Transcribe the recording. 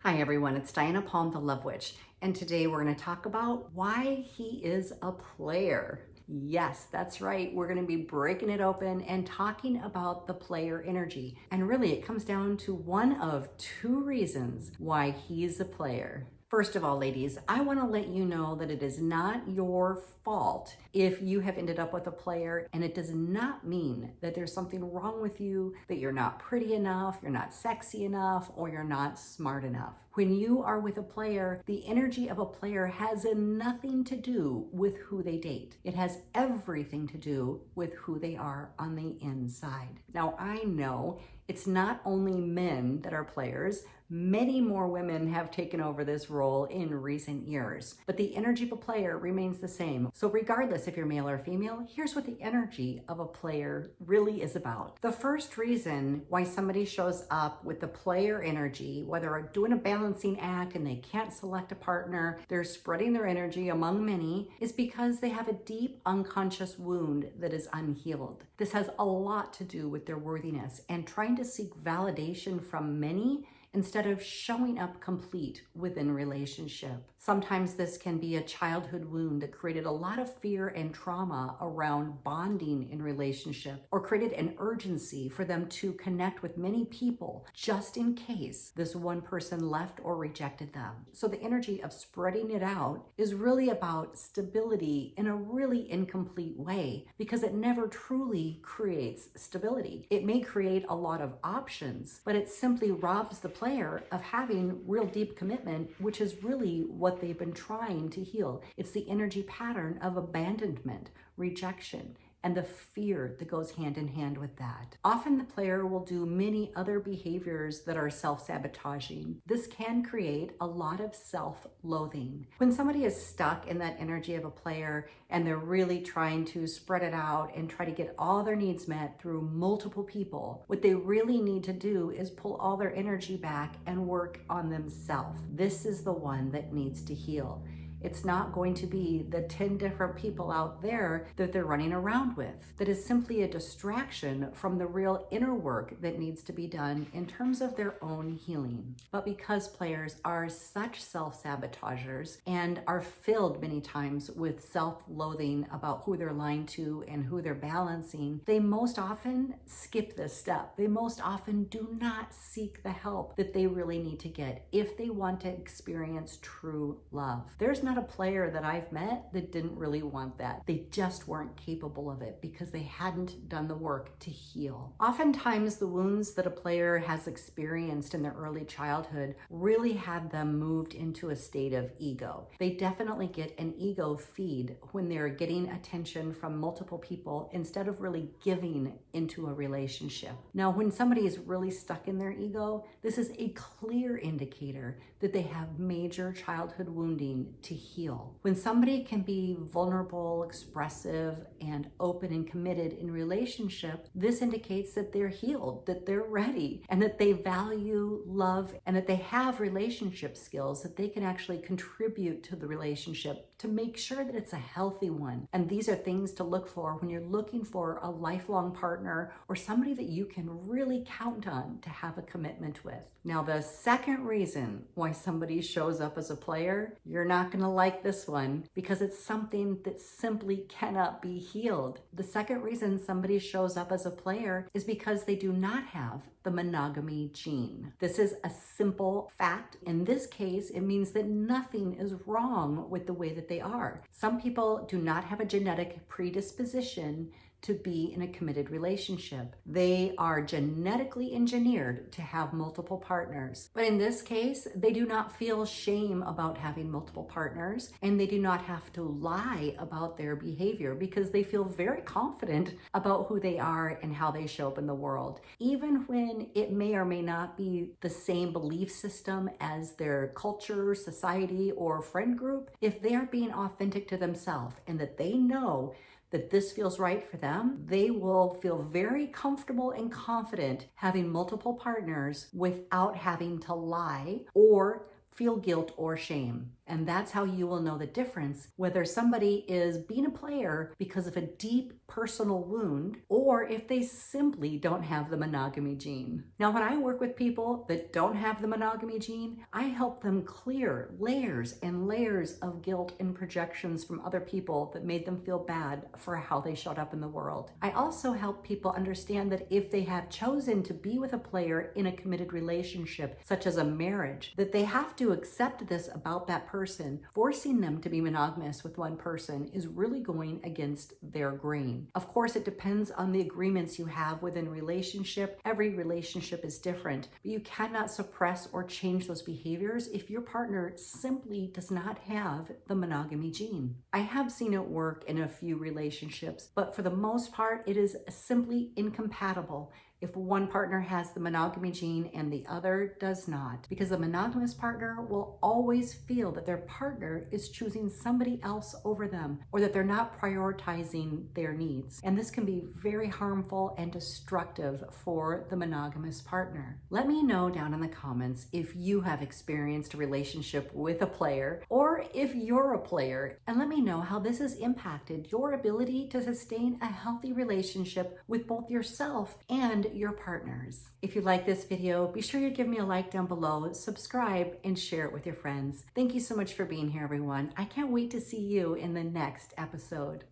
Hi everyone, it's Diana Palm, the Love Witch, and today we're going to talk about why he is a player. Yes, that's right. We're going to be breaking it open and talking about the player energy. And really, it comes down to one of two reasons why he's a player. First of all, ladies, I want to let you know that it is not your fault if you have ended up with a player, and it does not mean that there's something wrong with you, that you're not pretty enough, you're not sexy enough, or you're not smart enough. When you are with a player, the energy of a player has nothing to do with who they date. It has everything to do with who they are on the inside. Now, I know it's not only men that are players. Many more women have taken over this role in recent years, but the energy of a player remains the same. So regardless if you're male or female, here's what the energy of a player really is about. The first reason why somebody shows up with the player energy, whether they're doing a balancing act and they can't select a partner, they're spreading their energy among many, is because they have a deep unconscious wound that is unhealed. This has a lot to do with their worthiness and trying to seek validation from many instead of showing up complete within relationship. Sometimes this can be a childhood wound that created a lot of fear and trauma around bonding in relationship, or created an urgency for them to connect with many people just in case this one person left or rejected them. So the energy of spreading it out is really about stability in a really incomplete way, because it never truly creates stability. It may create a lot of options, but it simply robs the player of having real deep commitment, which is really what they've been trying to heal. It's the energy pattern of abandonment, rejection, and the fear that goes hand in hand with that. Often the player will do many other behaviors that are self-sabotaging. This can create a lot of self-loathing. When somebody is stuck in that energy of a player and they're really trying to spread it out and try to get all their needs met through multiple people, what they really need to do is pull all their energy back and work on themselves. This is the one that needs to heal. It's not going to be the 10 different people out there that they're running around with. That is simply a distraction from the real inner work that needs to be done in terms of their own healing. But because players are such self-sabotagers and are filled many times with self-loathing about who they're lying to and who they're balancing, they most often skip this step. They most often do not seek the help that they really need to get if they want to experience true love. There's not a player that I've met that didn't really want that. They just weren't capable of it because they hadn't done the work to heal. Oftentimes, the wounds that a player has experienced in their early childhood really had them moved into a state of ego. They definitely get an ego feed when they're getting attention from multiple people instead of really giving into a relationship. Now, when somebody is really stuck in their ego, this is a clear indicator that they have major childhood wounding to heal. When somebody can be vulnerable, expressive, and open and committed in relationship, this indicates that they're healed, that they're ready, and that they value love, and that they have relationship skills that they can actually contribute to the relationship to make sure that it's a healthy one. And these are things to look for when you're looking for a lifelong partner or somebody that you can really count on to have a commitment with. Now, the second reason why somebody shows up as a player, you're not going to like this one because it's something that simply cannot be healed. The second reason somebody shows up as a player is because they do not have the monogamy gene. This is a simple fact. In this case, it means that nothing is wrong with the way that they are. Some people do not have a genetic predisposition to be in a committed relationship. They are genetically engineered to have multiple partners. But in this case, they do not feel shame about having multiple partners, and they do not have to lie about their behavior because they feel very confident about who they are and how they show up in the world. Even when it may or may not be the same belief system as their culture, society, or friend group, if they are being authentic to themselves and that they know that this feels right for them, they will feel very comfortable and confident having multiple partners without having to lie or feel guilt or shame. And that's how you will know the difference, whether somebody is being a player because of a deep personal wound or if they simply don't have the monogamy gene. Now, when I work with people that don't have the monogamy gene, I help them clear layers and layers of guilt and projections from other people that made them feel bad for how they showed up in the world. I also help people understand that if they have chosen to be with a player in a committed relationship, such as a marriage, that they have to accept this about that person. Forcing them to be monogamous with one person is really going against their grain. Of course, it depends on the agreements you have within a relationship. Every relationship is different, but you cannot suppress or change those behaviors if your partner simply does not have the monogamy gene. I have seen it work in a few relationships, but for the most part, it is simply incompatible if one partner has the monogamy gene and the other does not, because a monogamous partner will always feel that their partner is choosing somebody else over them, or that they're not prioritizing their needs. And this can be very harmful and destructive for the monogamous partner. Let me know down in the comments if you have experienced a relationship with a player, or if you're a player, and let me know how this has impacted your ability to sustain a healthy relationship with both yourself and your partners. If you like this video, be sure you give me a like down below, subscribe, and share it with your friends. Thank you so much for being here, everyone. I can't wait to see you in the next episode.